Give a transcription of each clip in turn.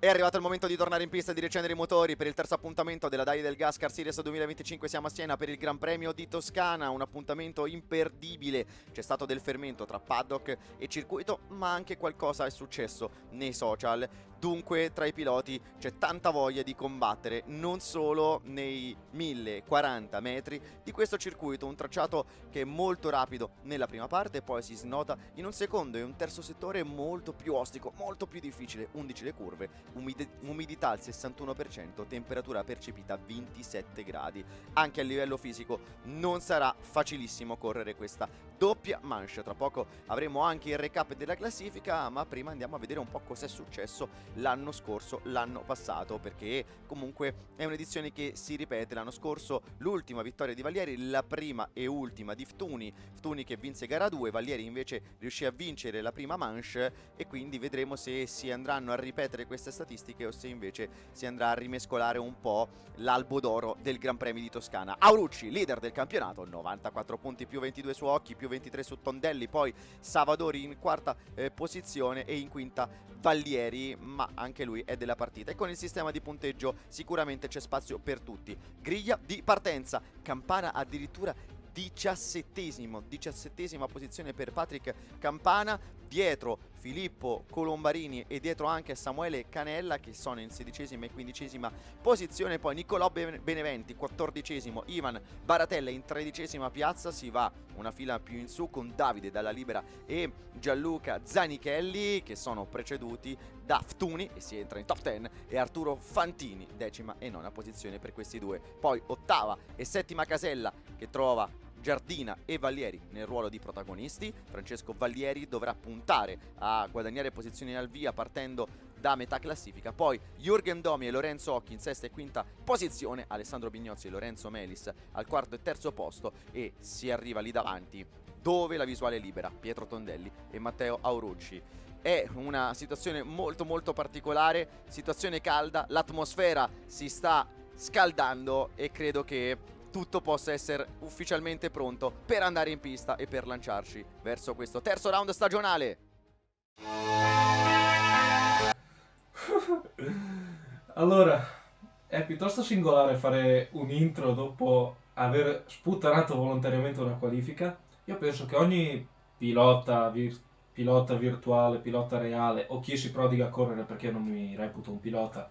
È arrivato il momento di tornare in pista e di riaccendere i motori per il terzo appuntamento della Dalia del Gas Car Series 2025. Siamo a Siena per il Gran Premio di Toscana, un appuntamento imperdibile. C'è stato del fermento tra paddock e circuito, ma anche qualcosa è successo nei social. Dunque, tra i piloti c'è tanta voglia di combattere, non solo nei 1040 metri di questo circuito, un tracciato che è molto rapido nella prima parte, poi si snota in un secondo e un terzo settore molto più ostico, molto più difficile, 11 le curve, umidità al 61%, temperatura percepita 27 gradi. Anche a livello fisico non sarà facilissimo correre questa doppia manche. Tra poco avremo anche il recap della classifica, ma prima andiamo a vedere un po' cos'è successo l'anno scorso, l'anno passato, perché comunque è un'edizione che si ripete. L'anno scorso l'ultima vittoria di Vallieri, la prima e ultima di Ftuni che vinse gara 2, Vallieri invece riuscì a vincere la prima manche, e quindi vedremo se si andranno a ripetere queste statistiche o se invece si andrà a rimescolare un po' l'albo d'oro del Gran Premio di Toscana. Aurucci, leader del campionato, 94 punti più 22 su Occhi, più 23 su Tondelli, poi Savadori in quarta posizione e in quinta Vallieri, ma anche lui è della partita, e con il sistema di punteggio sicuramente c'è spazio per tutti. Griglia di partenza, Campana addirittura 17esima posizione per Patrick Campana, dietro Filippo Colombarini e dietro anche Samuele Canella, che sono in 16esima e 15esima posizione. Poi Nicolò Beneventi 14esimo, Ivan Baratella in 13esima piazza. Si va una fila più in su con Davide Dalla Libera e Gianluca Zanichelli, che sono preceduti da Ftuni, e si entra in top 10, e Arturo Fantini, decima e nona posizione per questi due. Poi ottava e settima casella, che trova Giardina e Vallieri nel ruolo di protagonisti. Francesco Vallieri dovrà puntare a guadagnare posizioni al via partendo da metà classifica. Poi Jürgen Domi e Lorenzo Occhi in sesta e quinta posizione, Alessandro Bignozzi e Lorenzo Melis al quarto e terzo posto, e si arriva lì davanti dove la visuale è libera, Pietro Tondelli e Matteo Aurucci. È una situazione molto molto particolare, situazione calda, l'atmosfera si sta scaldando e credo che tutto possa essere ufficialmente pronto per andare in pista e per lanciarci verso questo terzo round stagionale. Allora, è piuttosto singolare fare un intro dopo aver sputtanato volontariamente una qualifica. Io penso che ogni pilota virtuale, pilota reale o chi si prodiga a correre, perché non mi reputo un pilota,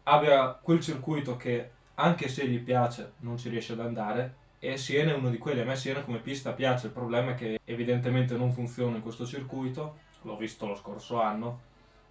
abbia quel circuito che anche se gli piace non ci riesce ad andare, e Siena è uno di quelli. A me Siena come pista piace, il problema è che evidentemente non funziona in questo circuito. L'ho visto lo scorso anno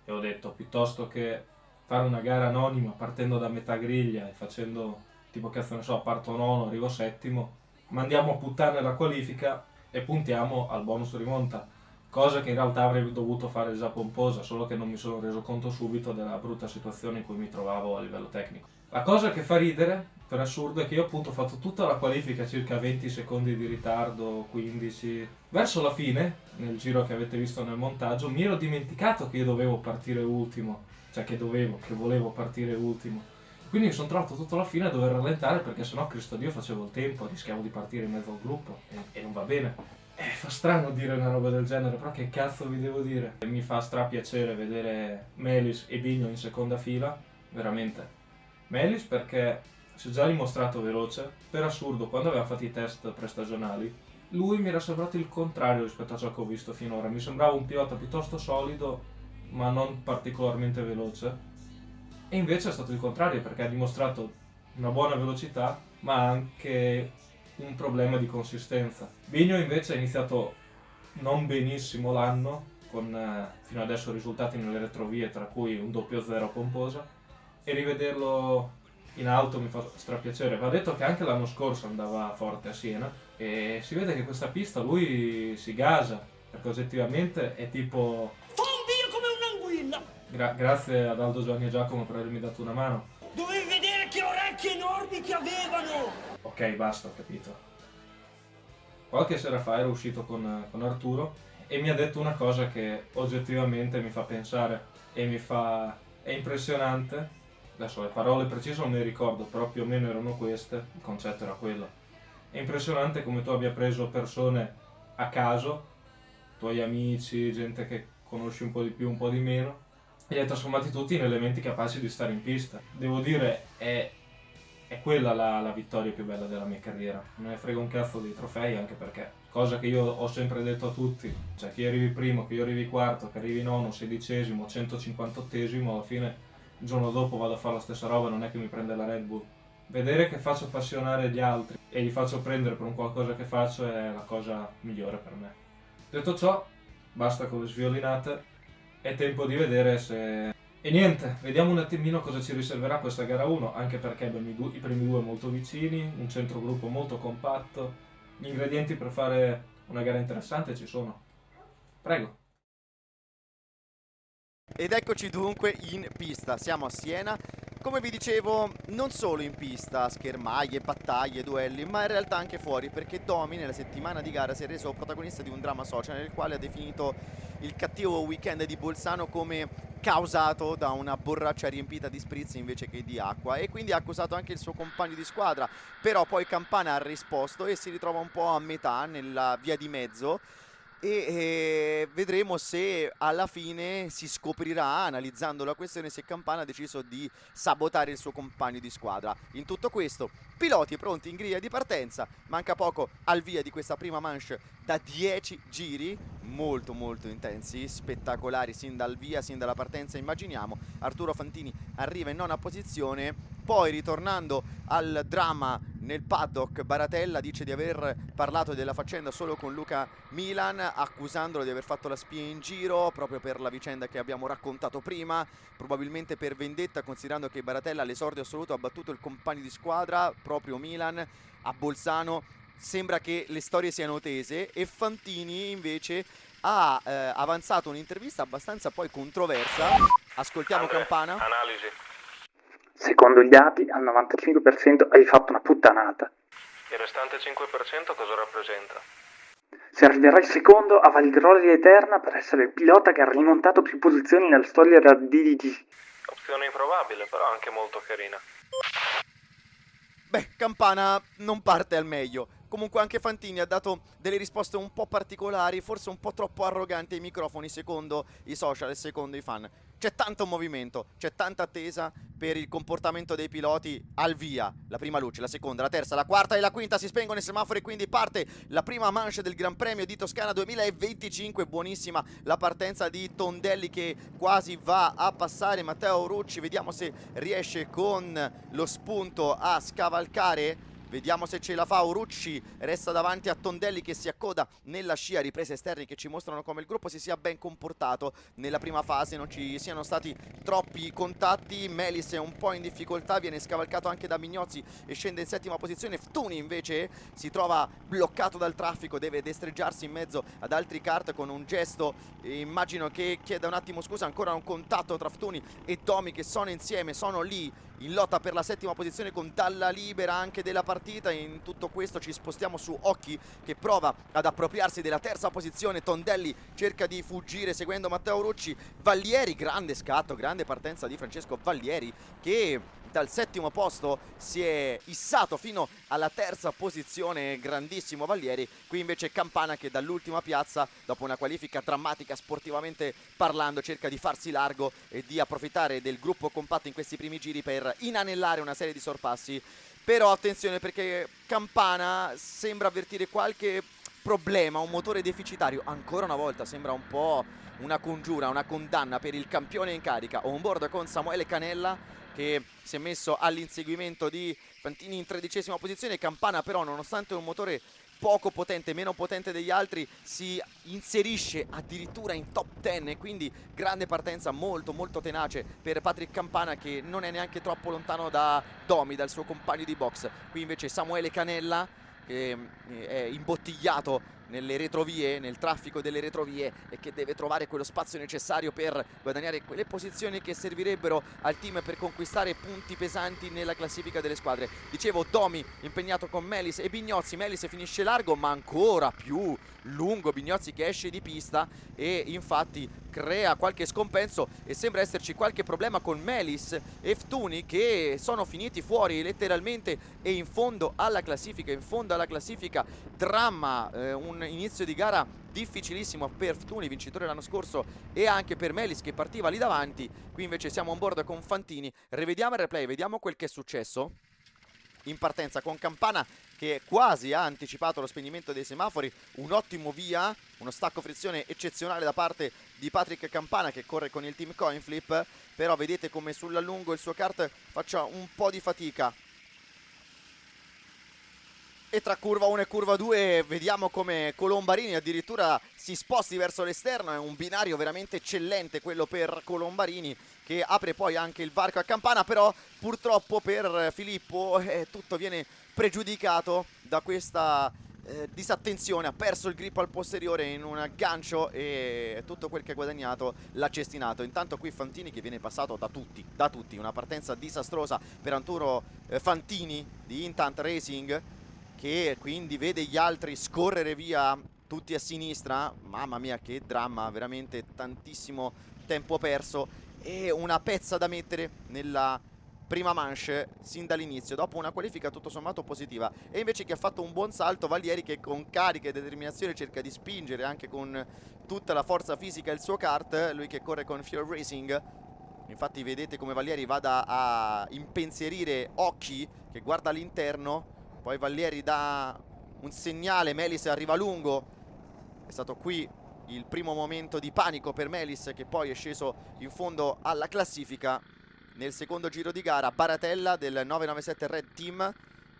e ho detto, piuttosto che fare una gara anonima partendo da metà griglia e facendo tipo, cazzo ne so, parto nono, arrivo settimo, mandiamo a puttane la qualifica e puntiamo al bonus rimonta, cosa che in realtà avrei dovuto fare già pomposa, solo che non mi sono reso conto subito della brutta situazione in cui mi trovavo a livello tecnico. La cosa che fa ridere, per assurdo, è che io appunto ho fatto tutta la qualifica, circa 20 secondi di ritardo, 15. Verso la fine, nel giro che avete visto nel montaggio, mi ero dimenticato che io dovevo partire ultimo, cioè che volevo partire ultimo. Quindi mi sono trovato tutta la fine a dover rallentare, perché sennò Cristo Dio facevo il tempo, rischiavo di partire in mezzo al gruppo e non va bene. Fa strano dire una roba del genere, però che cazzo vi devo dire? Mi fa piacere vedere Melis e Bigno in seconda fila, veramente. Melis perché si è già dimostrato veloce, per assurdo quando aveva fatto i test prestagionali, lui mi era sembrato il contrario rispetto a ciò che ho visto finora. Mi sembrava un pilota piuttosto solido, ma non particolarmente veloce. E invece è stato il contrario, perché ha dimostrato una buona velocità, ma anche un problema di consistenza. Bigno invece ha iniziato non benissimo l'anno, con fino adesso risultati nelle retrovie, tra cui un doppio zero pomposa, e rivederlo in alto mi fa strapiacere. Va detto che anche l'anno scorso andava forte a Siena, e si vede che questa pista lui si gasa, perché oggettivamente è tipo... Via come un'anguilla! Grazie ad Aldo, Giovanni e Giacomo per avermi dato una mano. Dovevi vedere che orecchie enormi che avevano! Ok, basta, ho capito. Qualche sera fa ero uscito con Arturo e mi ha detto una cosa che oggettivamente mi fa pensare e è impressionante. Adesso le parole precise non me le ricordo, però più o meno erano queste, il concetto era quello. È impressionante come tu abbia preso persone a caso, tuoi amici, gente che conosci un po' di più, un po' di meno, e li ha trasformati tutti in elementi capaci di stare in pista. Devo dire, è quella la vittoria più bella della mia carriera. Non me ne frega un cazzo dei trofei, anche perché, cosa che io ho sempre detto a tutti, cioè che io arrivi primo, che io arrivi quarto, che arrivi nono, 16esimo, 158esimo, alla fine il giorno dopo vado a fare la stessa roba, non è che mi prende la Red Bull. Vedere che faccio appassionare gli altri e li faccio prendere per un qualcosa che faccio è la cosa migliore per me. Detto ciò, basta con le sviolinate, è tempo di vedere se... E niente, vediamo un attimino cosa ci riserverà questa gara 1, anche perché abbiamo i primi due molto vicini, un centrogruppo molto compatto, gli ingredienti per fare una gara interessante ci sono. Prego. Ed eccoci dunque in pista, siamo a Siena. Come vi dicevo, non solo in pista, schermaglie, battaglie, duelli, ma in realtà anche fuori, perché Domi nella settimana di gara si è reso protagonista di un dramma social nel quale ha definito il cattivo weekend di Bolzano come causato da una borraccia riempita di spritz invece che di acqua, e quindi ha accusato anche il suo compagno di squadra. Però poi Campana ha risposto e si ritrova un po' a metà, nella via di mezzo, e vedremo se alla fine si scoprirà, analizzando la questione, se Campana ha deciso di sabotare il suo compagno di squadra. In tutto questo, piloti pronti in griglia di partenza, manca poco al via di questa prima manche da 10 giri molto intensi, spettacolari sin dal via, sin dalla partenza. Immaginiamo Arturo Fantini arriva in nona posizione, poi ritornando al dramma nel paddock, Baratella dice di aver parlato della faccenda solo con Luca Milan, accusandolo di aver fatto la spia in giro proprio per la vicenda che abbiamo raccontato prima, probabilmente per vendetta, considerando che Baratella all'esordio assoluto ha battuto il compagno di squadra, proprio Milan, a Bolzano. Sembra che le storie siano tese, e Fantini invece ha avanzato un'intervista abbastanza poi controversa. Ascoltiamo Campana. Analisi. Secondo gli API al 95% hai fatto una puttanata. Il restante 5% cosa rappresenta? Servirai secondo a Val di Gloria Eterna per essere il pilota che ha rimontato più posizioni nella storia della DDG. Opzione improbabile, però anche molto carina. Beh, Campana non parte al meglio. Comunque anche Fantini ha dato delle risposte un po' particolari, forse un po' troppo arroganti ai microfoni, secondo i social e secondo i fan. C'è tanto movimento, c'è tanta attesa per il comportamento dei piloti al via. La prima luce, la seconda, la terza, la quarta e la quinta si spengono i semafori, quindi parte la prima manche del Gran Premio di Toscana 2025. Buonissima la partenza di Tondelli che quasi va a passare Matteo Rucci. Vediamo se riesce con lo spunto a scavalcare. Vediamo se ce la fa. Urucci resta davanti a Tondelli che si accoda nella scia. Riprese esterne che ci mostrano come il gruppo si sia ben comportato nella prima fase, non ci siano stati troppi contatti. Melis è un po' in difficoltà, viene scavalcato anche da Mignozzi e scende in settima posizione. Ftuni invece si trova bloccato dal traffico, deve destreggiarsi in mezzo ad altri kart con un gesto, immagino che chieda un attimo scusa. Ancora un contatto tra Ftuni e Domi che sono insieme, sono lì in lotta per la settima posizione con Dalla libera anche della partita. In tutto questo ci spostiamo su Occhi che prova ad appropriarsi della terza posizione. Tondelli cerca di fuggire seguendo Matteo Rucci. Vallieri, grande scatto, grande partenza di Francesco Vallieri che dal settimo posto si è issato fino alla terza posizione. Grandissimo Vallieri. Qui invece Campana che dall'ultima piazza, dopo una qualifica drammatica sportivamente parlando, cerca di farsi largo e di approfittare del gruppo compatto in questi primi giri per inanellare una serie di sorpassi. Però attenzione, perché Campana sembra avvertire qualche problema, un motore deficitario. Ancora una volta sembra un po' una congiura, una condanna per il campione in carica. On board con Samuele Canella che si è messo all'inseguimento di Fantini in 13ª posizione. Campana però, nonostante un motore poco potente, meno potente degli altri, si inserisce addirittura in top 10 e quindi grande partenza, molto tenace per Patrick Campana che non è neanche troppo lontano da Domi, dal suo compagno di box. Qui invece Samuele Canella che è imbottigliato nelle retrovie, nel traffico delle retrovie, e che deve trovare quello spazio necessario per guadagnare quelle posizioni che servirebbero al team per conquistare punti pesanti nella classifica delle squadre. Dicevo, Domi impegnato con Melis e Bignozzi. Melis finisce largo ma ancora più lungo Bignozzi che esce di pista e infatti crea qualche scompenso e sembra esserci qualche problema con Melis e Ftuni che sono finiti fuori letteralmente e in fondo alla classifica. Dramma, un un inizio di gara difficilissimo per Ftuni, vincitore l'anno scorso, e anche per Melis che partiva lì davanti. Qui invece siamo on board con Fantini. Rivediamo il replay, vediamo quel che è successo in partenza con Campana che quasi ha anticipato lo spegnimento dei semafori. Un ottimo via, uno stacco frizione eccezionale da parte di Patrick Campana che corre con il team Coinflip, però vedete come sull'allungo il suo kart faccia un po' di fatica. E tra curva 1 e curva 2 vediamo come Colombarini addirittura si sposti verso l'esterno. È un binario veramente eccellente quello per Colombarini, che apre poi anche il varco a Campana, però purtroppo per Filippo tutto viene pregiudicato da questa disattenzione. Ha perso il grip al posteriore in un aggancio e tutto quel che ha guadagnato l'ha cestinato. Intanto qui Fantini che viene passato da tutti, una partenza disastrosa per Arturo Fantini di Intant Racing, che quindi vede gli altri scorrere via tutti a sinistra. Mamma mia che dramma, veramente tantissimo tempo perso e una pezza da mettere nella prima manche sin dall'inizio, dopo una qualifica tutto sommato positiva. E invece chi ha fatto un buon salto, Valieri, che con carica e determinazione cerca di spingere anche con tutta la forza fisica il suo kart, lui che corre con Fior Racing. Infatti vedete come Valieri vada a impensierire Occhi che guarda all'interno. Poi Valieri dà un segnale, Melis arriva lungo. È stato qui il primo momento di panico per Melis, che poi è sceso in fondo alla classifica nel secondo giro di gara. Baratella del 997 Red Team.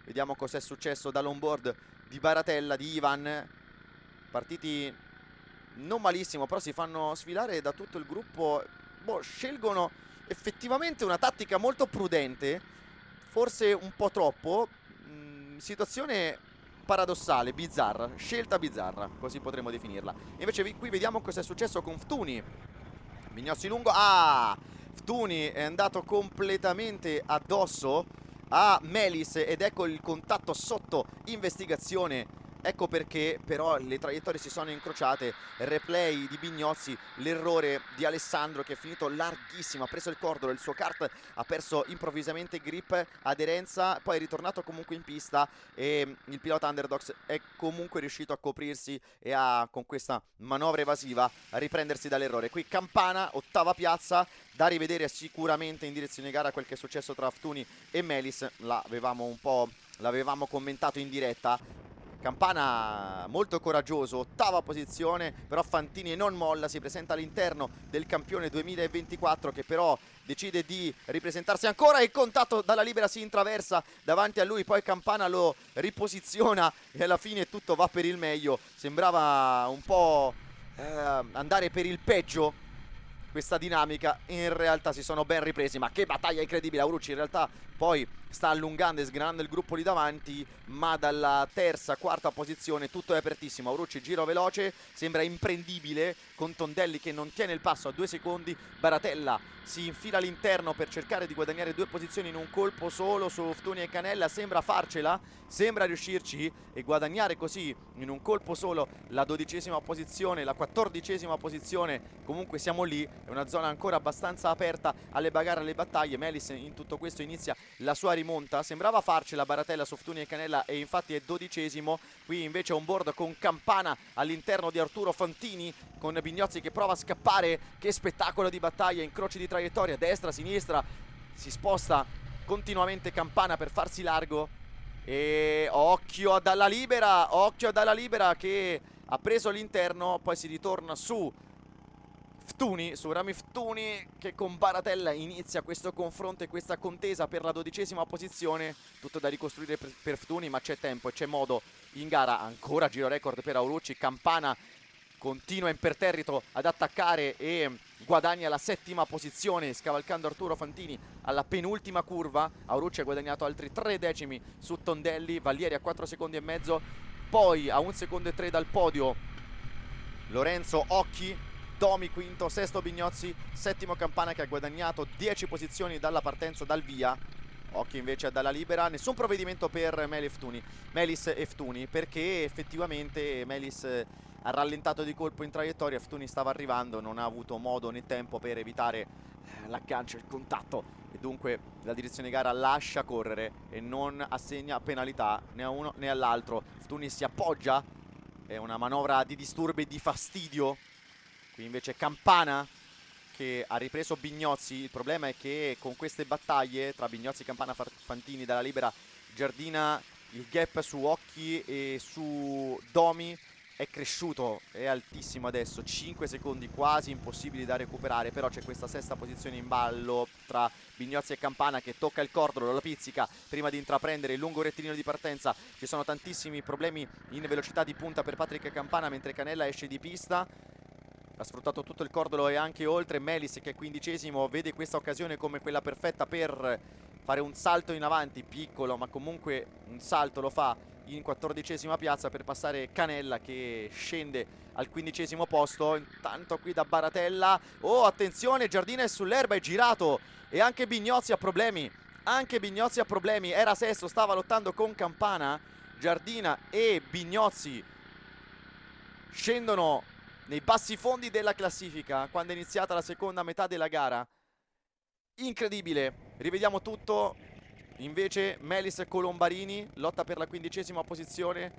Vediamo cos'è successo dall'onboard di Baratella, di Ivan. Partiti non malissimo, però si fanno sfilare da tutto il gruppo. Scelgono effettivamente una tattica molto prudente, forse un po' troppo. Situazione paradossale, bizzarra, scelta bizzarra, così potremmo definirla. Invece qui vediamo cosa è successo con Ftuni. Vignozzi lungo, Ftuni è andato completamente addosso a Melis ed ecco il contatto sotto investigazione. Ecco perché però le traiettorie si sono incrociate. Replay di Bignozzi, l'errore di Alessandro che è finito larghissimo, ha preso il cordolo, il suo kart ha perso improvvisamente grip, aderenza, poi è ritornato comunque in pista e il pilota Underdogs è comunque riuscito a coprirsi e con questa manovra evasiva a riprendersi dall'errore. Qui Campana, ottava piazza, da rivedere sicuramente in direzione gara quel che è successo tra Ftuni e Melis. L'avevamo commentato in diretta. Campana molto coraggioso, ottava posizione, però Fantini non molla, si presenta all'interno del campione 2024 che però decide di ripresentarsi ancora e il contatto dalla libera si intraversa davanti a lui, poi Campana lo riposiziona e alla fine tutto va per il meglio. Sembrava un po' andare per il peggio questa dinamica, in realtà si sono ben ripresi, ma che battaglia incredibile. Aurucci in realtà poi sta allungando e sgranando il gruppo lì davanti, ma dalla terza, quarta posizione tutto è apertissimo. Aurucci giro veloce, sembra imprendibile con Tondelli che non tiene il passo a 2 secondi. Baratella si infila all'interno per cercare di guadagnare 2 posizioni in un colpo solo su Ftuni e Canella, sembra farcela, sembra riuscirci e guadagnare così in un colpo solo la 12ª posizione, la 14ª posizione. Comunque siamo lì, è una zona ancora abbastanza aperta alle bagarre, alle battaglie. Melis in tutto questo inizia la sua rimonta, sembrava farcela Baratella su Ftuni e Canella e infatti è 12º. Qui invece on board con Campana all'interno di Arturo Fantini, con Bignozzi che prova a scappare. Che spettacolo di battaglia, incroci di traiettoria, destra, sinistra, si sposta continuamente Campana per farsi largo e occhio dalla libera che ha preso l'interno. Poi si ritorna su Ftuni, su Rami Ftuni, che con Baratella inizia questo confronto e questa contesa per la 12ª posizione. Tutto da ricostruire per Ftuni, ma c'è tempo e c'è modo in gara. Ancora giro record per Aurucci. Campana continua imperterrito ad attaccare e guadagna la 7ª posizione, scavalcando Arturo Fantini alla penultima curva. Aurucci ha guadagnato altri 3 decimi su Tondelli, Valieri a 4 secondi e mezzo, poi a 1 secondo e 3 dal podio Lorenzo Occhi, Domi quinto, sesto Bignozzi, settimo Campana che ha guadagnato 10 posizioni dalla partenza, dal via. Occhi invece dalla libera, nessun provvedimento per Melis e Ftuni, perché effettivamente Melis ha rallentato di colpo in traiettoria, Ftuni stava arrivando, non ha avuto modo né tempo per evitare l'aggancio, il contatto, e dunque la direzione gara lascia correre e non assegna penalità né a uno né all'altro. Ftuni si appoggia è una manovra di disturbo e di fastidio. Qui invece Campana che ha ripreso Bignozzi. Il problema è che con queste battaglie tra Bignozzi, Campana, Fantini dalla libera, Giardina, il gap su Occhi e su Domi è cresciuto, è altissimo adesso, 5 secondi quasi impossibili da recuperare, però c'è questa sesta posizione in ballo tra Bignozzi e Campana che tocca il cordolo, lo pizzica prima di intraprendere il lungo rettilineo di partenza. Ci sono tantissimi problemi in velocità di punta per Patrick Campana mentre Canella esce di pista. Ha sfruttato tutto il cordolo e anche oltre. Melis che è 15esimo vede questa occasione come quella perfetta per fare un salto in avanti, piccolo ma comunque un salto lo fa in 14esima piazza per passare Canella che scende al 15esimo posto. Intanto qui da Baratella, oh attenzione, Giardina è sull'erba, è girato e anche Bignozzi ha problemi. Anche Bignozzi ha problemi, era sesto, stava lottando con Campana. Giardina e Bignozzi scendono nei bassi fondi della classifica quando è iniziata la seconda metà della gara. Incredibile, rivediamo tutto. Invece Melis Colombarini lotta per la 15esima posizione.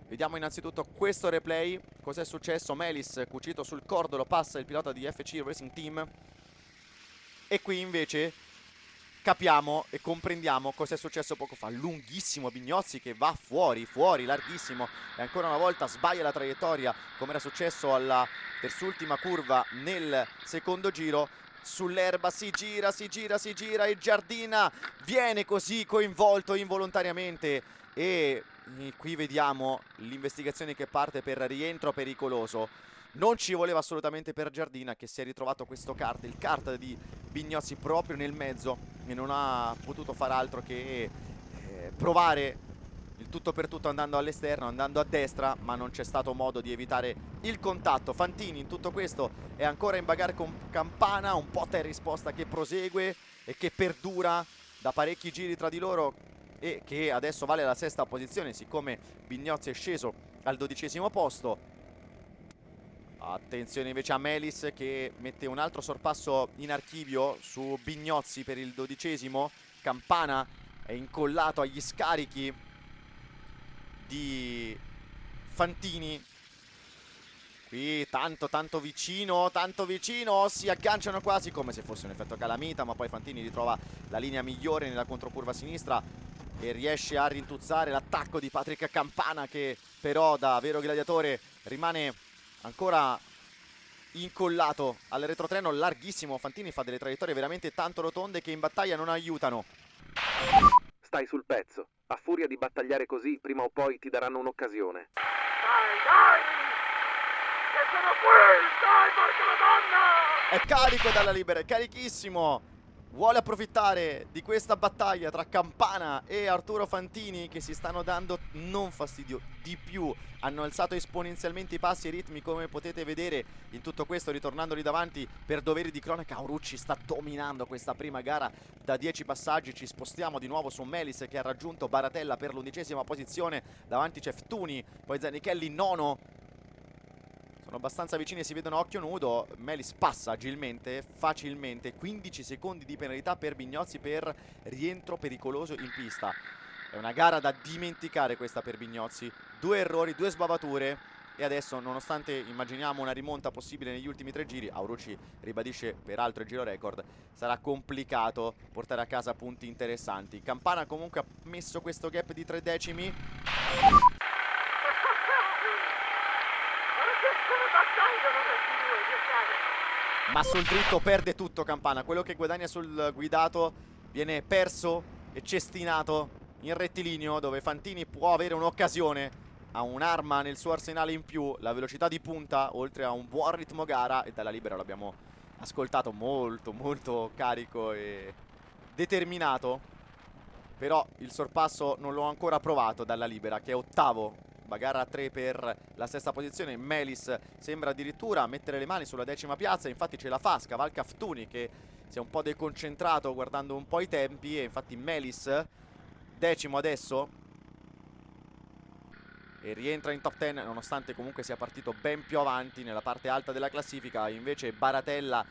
Vediamo innanzitutto questo replay. Cos'è successo? Melis cucito sul cordolo, passa il pilota di FC Racing Team. E qui invece capiamo e comprendiamo cos'è successo poco fa. Lunghissimo Bignozzi che va fuori, larghissimo, e ancora una volta sbaglia la traiettoria come era successo alla terzultima curva nel secondo giro. Sull'erba si gira e Giardina viene così coinvolto involontariamente e qui vediamo l'investigazione che parte per rientro pericoloso. Non ci voleva assolutamente per Giardina che si è ritrovato questo kart, il kart di Bignozzi proprio nel mezzo e non ha potuto far altro che provare il tutto per tutto andando all'esterno, andando a destra, ma non c'è stato modo di evitare il contatto. Fantini in tutto questo è ancora in bagarre con Campana, un po' in risposta che prosegue e che perdura da parecchi giri tra di loro e che adesso vale la sesta posizione siccome Bignozzi è sceso al 12esimo posto. Attenzione invece a Melis che mette un altro sorpasso in archivio su Bignozzi per il 12esimo. Campana è incollato agli scarichi di Fantini. Qui tanto vicino, si agganciano quasi come se fosse un effetto calamita, ma poi Fantini ritrova la linea migliore nella controcurva sinistra e riesce a rintuzzare l'attacco di Patrick Campana che però da vero gladiatore rimane ancora incollato al retrotreno larghissimo. Fantini fa delle traiettorie veramente tanto rotonde che in battaglia non aiutano. Stai sul pezzo. A furia di battagliare così, prima o poi ti daranno un'occasione. Dai! Che sono qui! Dai, porca madonna! È carico dalla libera, è carichissimo. Vuole approfittare di questa battaglia tra Campana e Arturo Fantini che si stanno dando non fastidio, di più. Hanno alzato esponenzialmente i passi e i ritmi come potete vedere in tutto questo, ritornando lì davanti per doveri di cronaca. Aurucci sta dominando questa prima gara da 10 passaggi. Ci spostiamo di nuovo su Melis che ha raggiunto Baratella per l'11esima posizione. Davanti c'è Ftuni, poi Zanichelli nono. Sono abbastanza vicini e si vedono a occhio nudo. Melis passa agilmente, facilmente. 15 secondi di penalità per Bignozzi per rientro pericoloso in pista. È una gara da dimenticare questa per Bignozzi. 2 errori, 2 sbavature. E adesso, nonostante immaginiamo una rimonta possibile negli ultimi 3 giri, Aurucci ribadisce peraltro il giro record, sarà complicato portare a casa punti interessanti. Campana comunque ha messo questo gap di 3 decimi. Ma sul dritto perde tutto Campana. Quello che guadagna sul guidato viene perso e cestinato in rettilineo, dove Fantini può avere un'occasione. Ha un'arma nel suo arsenale in più, la velocità di punta, oltre a un buon ritmo gara. E dalla libera l'abbiamo ascoltato molto carico e determinato. Però il sorpasso non l'ho ancora provato dalla libera, che è ottavo. Gara a 3 per la sesta posizione. Melis sembra addirittura mettere le mani sulla 10ª piazza, infatti ce la fa, scavalca Ftuni che si è un po' deconcentrato guardando un po' i tempi e infatti Melis 10º adesso e rientra in top 10 nonostante comunque sia partito ben più avanti nella parte alta della classifica. Invece Baratella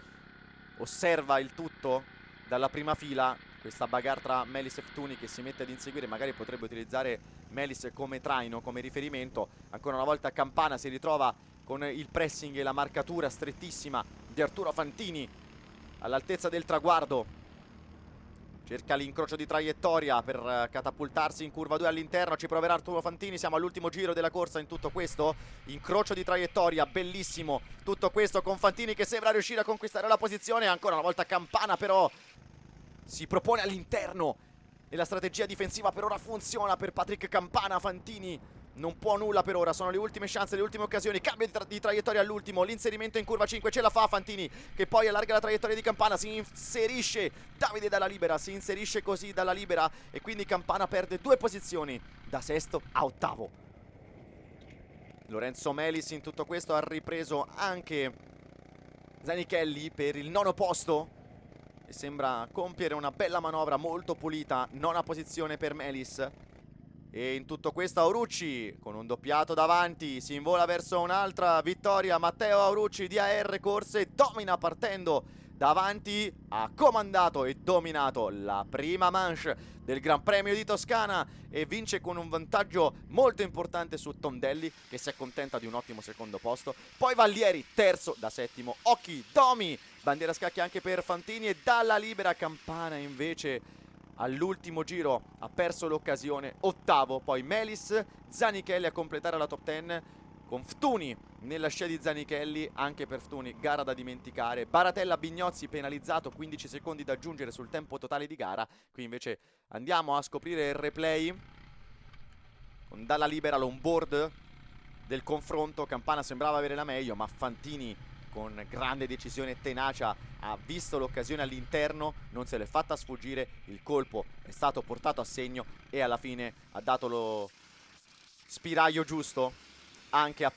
osserva il tutto dalla prima fila questa bagarre tra Melis e Ftuni che si mette ad inseguire. Magari potrebbe utilizzare Melis come traino, come riferimento. Ancora una volta Campana si ritrova con il pressing e la marcatura strettissima di Arturo Fantini all'altezza del traguardo. Cerca l'incrocio di traiettoria per catapultarsi in curva 2 all'interno. Ci proverà Arturo Fantini. Siamo all'ultimo giro della corsa in tutto questo. Incrocio di traiettoria, bellissimo. Tutto questo con Fantini che sembra riuscire a conquistare la posizione. Ancora una volta Campana però si propone all'interno. E la strategia difensiva per ora funziona per Patrick Campana. Fantini non può nulla per ora, sono le ultime chance, le ultime occasioni. Cambio di traiettoria all'ultimo, l'inserimento in curva 5 ce la fa Fantini, che poi allarga la traiettoria di Campana. Si inserisce Davide dalla libera, si inserisce così dalla libera, e quindi Campana perde 2 posizioni da sesto a ottavo. Lorenzo Melis in tutto questo ha ripreso anche Zanichelli per il 9° posto e sembra compiere una bella manovra molto pulita. 9ª posizione per Melis. E in tutto questo Aurucci con un doppiato davanti si invola verso un'altra vittoria. Matteo Aurucci di AR Corse domina partendo davanti, ha comandato e dominato la prima manche del Gran Premio di Toscana e vince con un vantaggio molto importante su Tondelli, che si accontenta di un ottimo secondo posto. Poi Vallieri terzo da settimo, Occhi, Domi, bandiera scacchi anche per Fantini, e dalla libera Campana invece all'ultimo giro ha perso l'occasione, ottavo. Poi Melis, Zanichelli a completare la top 10 con Ftuni nella scia di Zanichelli. Anche per Ftuni gara da dimenticare. Baratella Bignozzi penalizzato, 15 secondi da aggiungere sul tempo totale di gara. Qui invece andiamo a scoprire il replay con dalla libera l'onboard del confronto. Campana sembrava avere la meglio, ma Fantini con grande decisione e tenacia ha visto l'occasione all'interno, non se l'è fatta sfuggire, il colpo è stato portato a segno e alla fine ha dato lo spiraglio giusto anche a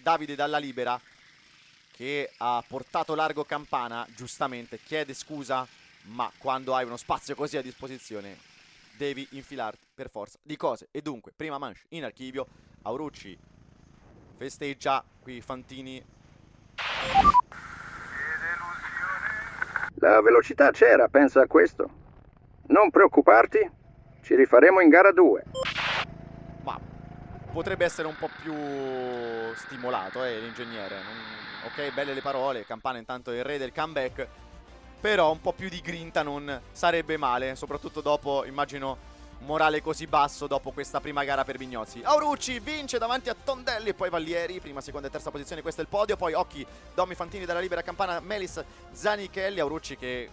Davide dalla libera, che ha portato largo Campana. Giustamente chiede scusa, ma quando hai uno spazio così a disposizione devi infilarti per forza di cose. E dunque prima manche in archivio, Aurucci festeggia, qui Fantini. La velocità c'era, pensa a questo. Non preoccuparti, ci rifaremo in gara 2. Ma potrebbe essere un po' più stimolato, l'ingegnere. Ok, belle le parole, Campana intanto è il re del comeback, però un po' più di grinta non sarebbe male, soprattutto dopo, immagino, morale così basso dopo questa prima gara per Bignozzi. Aurucci vince davanti a Tondelli e poi Vallieri, prima, seconda e terza posizione, questo è il podio. Poi Occhi, Domi, Fantini dalla libera, Campana, Melis, Zanichelli, Aurucci che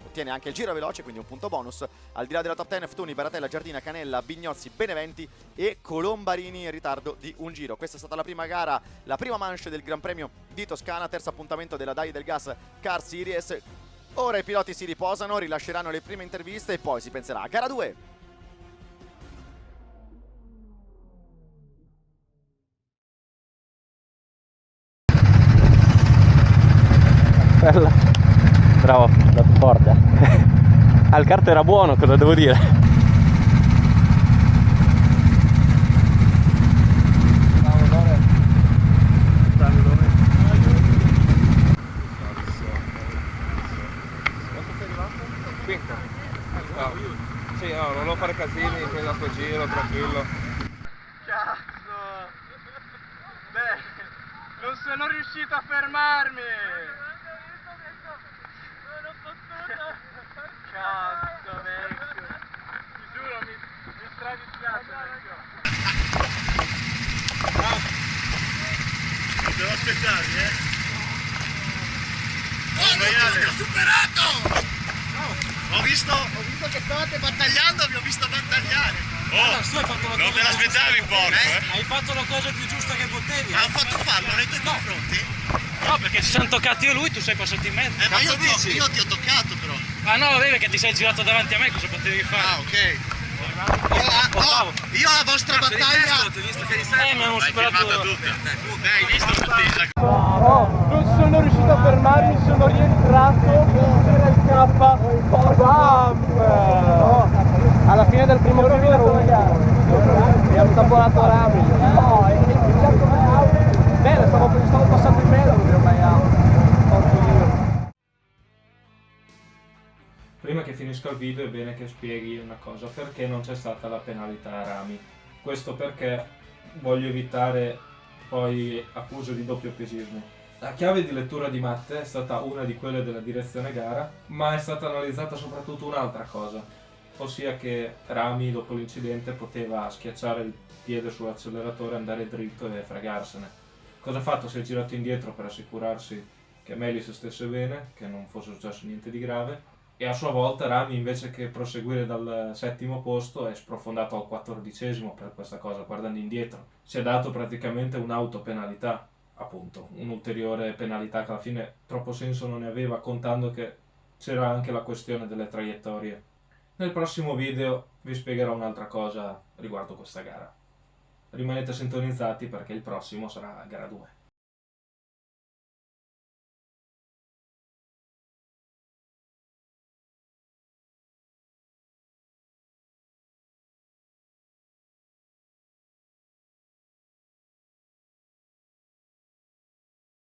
ottiene anche il giro veloce, quindi un punto bonus. Al di là della top 10, Ftuni, Baratella, Giardina, Canella, Bignozzi, Beneventi e Colombarini in ritardo di un giro. Questa è stata la prima gara, la prima manche del Gran Premio di Toscana, terzo appuntamento della Dai del Gas Car Series. Ora i piloti si riposano, rilasceranno le prime interviste e poi si penserà a gara 2. Bella. Bravo, dato forte. Al kart era buono, cosa devo dire? Bravo Lore. Bravo Lore. Quanto sei arrivato? Quinto. No. Sì, no, non devo fare casini, preso a sto giro, tranquillo. Cazzo! Beh, non sono riuscito a fermarmi! Cazzo, vecchio! Ti giuro, mi stradispiace, vecchio! Devo aspettare, Oh, maiale! L'ho superato! Ho visto che stavate battagliando, vi ho visto battagliare! Non te l'aspettavi, porco, Hai fatto la cosa più giusta che potevi. Ho fatto farlo nei tuoi confronti? No, perché ci siamo toccati io e lui, tu sei passato in mezzo. Ma io ti ho toccato, però! Ah no, vabbè, perché ti sei girato davanti a me, cosa potevi fare? Ah, ok! Io la vostra battaglia... Mi hanno superato tutta! Hai visto Battista? Non sono riuscito a fermarmi, sono rientrato per il K. Bam! Alla fine del primo giro mi hanno tappolato rami. Bene, stavo passando in mezzo, Prima finisca il video è bene che spieghi una cosa, perché non c'è stata la penalità a Rami. Questo perché voglio evitare poi accuse di doppiopesismo. La chiave di lettura di Matte è stata una di quelle della direzione gara, ma è stata analizzata soprattutto un'altra cosa, ossia che Rami dopo l'incidente poteva schiacciare il piede sull'acceleratore, andare dritto e fregarsene. Cosa ha fatto? Si è girato indietro per assicurarsi che Melis stesse bene, che non fosse successo niente di grave, e a sua volta Rami, invece che proseguire dal 7° posto, è sprofondato al 14° per questa cosa, guardando indietro. Si è dato praticamente un'autopenalità, appunto, un'ulteriore penalità che alla fine troppo senso non ne aveva, contando che c'era anche la questione delle traiettorie. Nel prossimo video vi spiegherò un'altra cosa riguardo questa gara. Rimanete sintonizzati perché il prossimo sarà gara 2.